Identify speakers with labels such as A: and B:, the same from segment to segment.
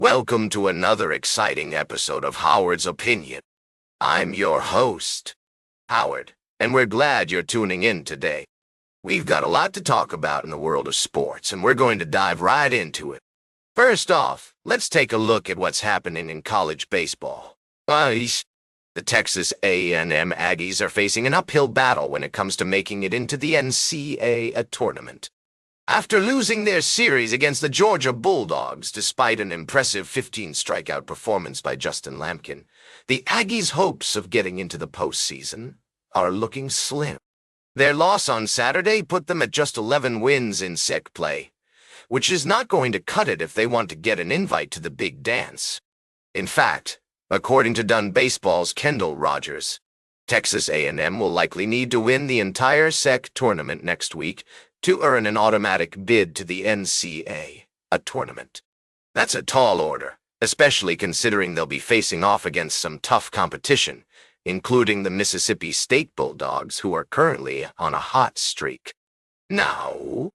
A: Welcome to another exciting episode of Howard's Opinion. I'm your host, Howard, and we're glad you're tuning in today. We've got a lot to talk about in the world of sports, and we're going to dive right into it. First off, let's take a look at what's happening in college baseball. The Texas A&M Aggies are facing an uphill battle when it comes to making it into the NCAA tournament. After losing their series against the Georgia Bulldogs despite an impressive 15-strikeout performance by Justin Lampkin, the Aggies' hopes of getting into the postseason are looking slim. Their loss on Saturday put them at just 11 wins in SEC play, which is not going to cut it if they want to get an invite to the big dance. In fact, according to Dun Baseball's Kendall Rogers, Texas A&M will likely need to win the entire SEC tournament next week to earn an automatic bid to the NCAA tournament. That's a tall order, especially considering they'll be facing off against some tough competition, including the Mississippi State Bulldogs, who are currently on a hot streak. Now,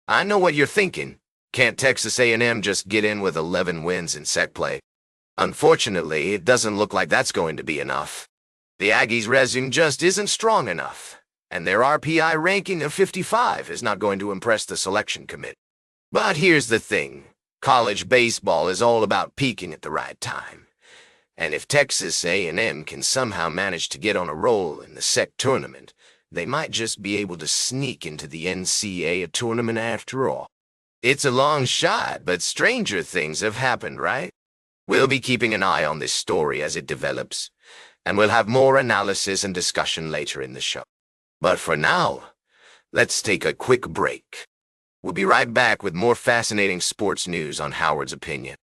A: I know what you're thinking. Can't Texas A&M just get in with 11 wins in SEC play? Unfortunately, it doesn't look like that's going to be enough. The Aggies' resume just isn't strong enough, and their RPI ranking of 55 is not going to impress the selection committee. But here's the thing. College baseball is all about peaking at the right time. And if Texas A&M can somehow manage to get on a roll in the SEC tournament, they might just be able to sneak into the NCAA tournament after all. It's a long shot, but stranger things have happened, right? We'll be keeping an eye on this story as it develops, and we'll have more analysis and discussion later in the show. But for now, let's take a quick break. We'll be right back with more fascinating sports news on Howard's Opinion.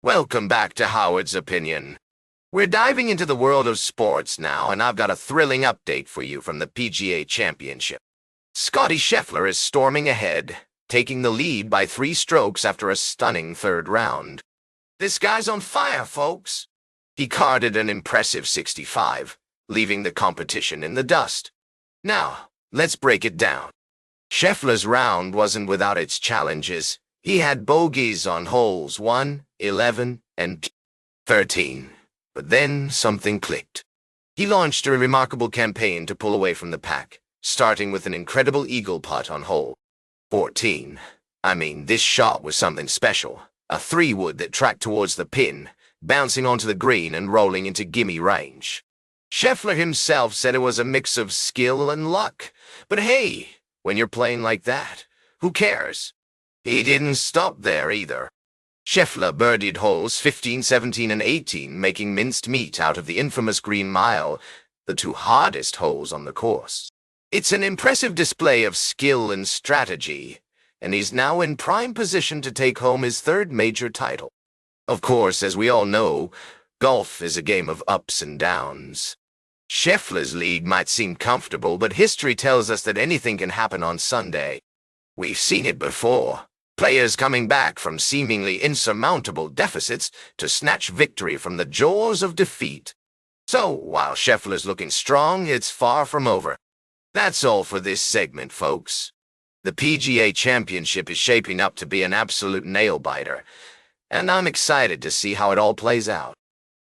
A: Welcome back to Howard's Opinion. We're diving into the world of sports now, and I've got a thrilling update for you from the PGA Championship. Scottie Scheffler is storming ahead, taking the lead by 3 strokes after a stunning third round. This guy's on fire, folks. He carded an impressive 65, leaving the competition in the dust. Now, let's break it down. Scheffler's round wasn't without its challenges. He had bogeys on holes 1, 11, and 13. But then something clicked. He launched a remarkable campaign to pull away from the pack, starting with an incredible eagle putt on hole 14. This shot was something special. A 3-wood that tracked towards the pin, bouncing onto the green and rolling into gimme range. Scheffler himself said it was a mix of skill and luck. But hey, when you're playing like that, who cares? He didn't stop there either. Scheffler birdied holes 15, 17, and 18, making minced meat out of the infamous Green Mile, the 2 hardest holes on the course. It's an impressive display of skill and strategy, and he's now in prime position to take home his 3rd major title. Of course, as we all know, golf is a game of ups and downs. Scheffler's lead might seem comfortable, but history tells us that anything can happen on Sunday. We've seen it before. Players coming back from seemingly insurmountable deficits to snatch victory from the jaws of defeat. So, while Scheffler's looking strong, it's far from over. That's all for this segment, folks. The PGA Championship is shaping up to be an absolute nail-biter, and I'm excited to see how it all plays out.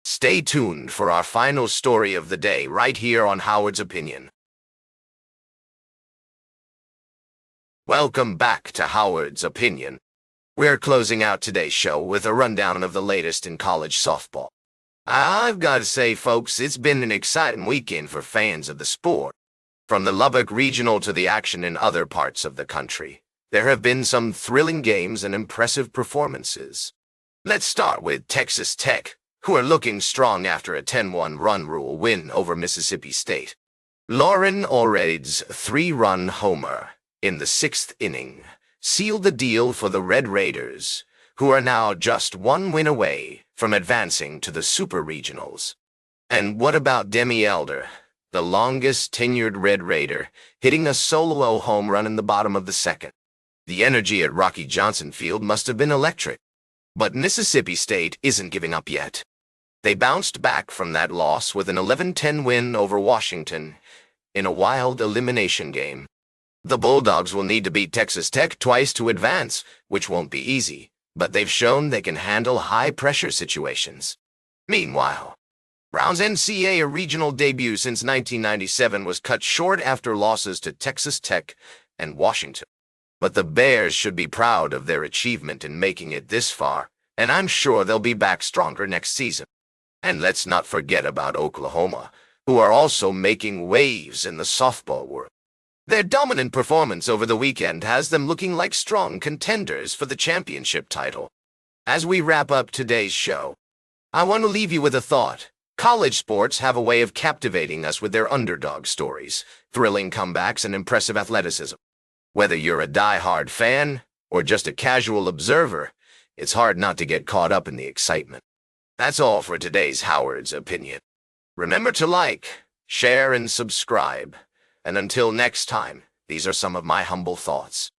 A: Stay tuned for our final story of the day right here on Howard's Opinion. Welcome back to Howard's Opinion. We're closing out today's show with a rundown of the latest in college softball. I've got to say, folks, it's been an exciting weekend for fans of the sport. From the Lubbock Regional to the action in other parts of the country, there have been some thrilling games and impressive performances. Let's start with Texas Tech, who are looking strong after a 10-1 run rule win over Mississippi State. Lauren Orede's 3-run homer in the 6th inning sealed the deal for the Red Raiders, who are now just 1 win away from advancing to the Super Regionals. And what about Demi Elder, the longest tenured Red Raider, hitting a solo home run in the bottom of the 2nd? The energy at Rocky Johnson Field must have been electric. But Mississippi State isn't giving up yet. They bounced back from that loss with an 11-10 win over Washington in a wild elimination game. The Bulldogs will need to beat Texas Tech twice to advance, which won't be easy, but they've shown they can handle high-pressure situations. Meanwhile, Brown's NCAA regional debut since 1997 was cut short after losses to Texas Tech and Washington. But the Bears should be proud of their achievement in making it this far, and I'm sure they'll be back stronger next season. And let's not forget about Oklahoma, who are also making waves in the softball world. Their dominant performance over the weekend has them looking like strong contenders for the championship title. As we wrap up today's show, I want to leave you with a thought. College sports have a way of captivating us with their underdog stories, thrilling comebacks, and impressive athleticism. Whether you're a die-hard fan or just a casual observer, it's hard not to get caught up in the excitement. That's all for today's Howard's Opinion. Remember to like, share, and subscribe. And until next time, these are some of my humble thoughts.